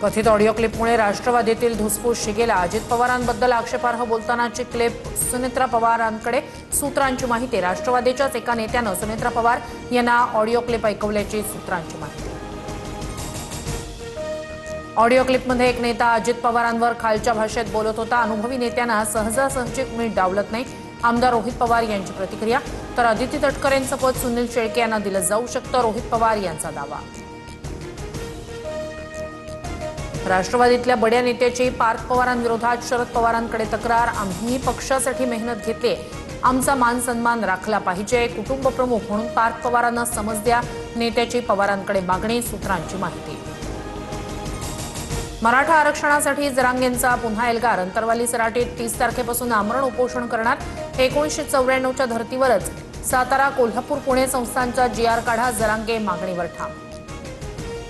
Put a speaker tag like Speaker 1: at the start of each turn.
Speaker 1: कथित ऑडिओ क्लिपमुळे राष्ट्रवादीतील धुसफूस शिगेला। अजित पवारांबद्दल आक्षेपार्ह बोलतानाची क्लिप सुनेत्रा पवारांकडे। सूत्रांची माहिती, राष्ट्रवादीच्याच एका नेत्यानं सुनेत्रा पवार यांना ऑडिओ क्लिप ऐकवल्याची सूत्रांची माहिती। ऑडिओ क्लिपमध्ये एक नेता अजित पवारांवर खालच्या भाषेत बोलत होता। अनुभवी नेत्यांना सहजासहजी मीठ डावलत नाही। आमदार रोहित पवार यांची प्रतिक्रिया, तर अदिती तटकरेंचं पद सुनील शेळके यांना दिलं जाऊ शकतं, रोहित पवार यांचा दावा। राष्ट्रवादीतल्या बड्या नेत्याची पार्थ पवारांविरोधात शरद पवारांकडे तक्रार। आम्ही पक्षासाठी मेहनत घेतली, आमचा मान सन्मान राखला पाहिजे। कुटुंब प्रमुख म्हणून पार्थ पवारांना समज द्या, नेत्याची पवारांकडे मागणी। सूत्रांची माहिती, मराठा आरक्षणासाठी जरांगेंचा पुन्हा एल्गार। अंतरवाली सराटीत 30 तारखेपासून आमरण उपोषण करणार। 1994च्या धर्तीवरच सातारा, कोल्हापूर, पुणे संस्थांचा GR काढा, जरांगे मागणीवर ठाम।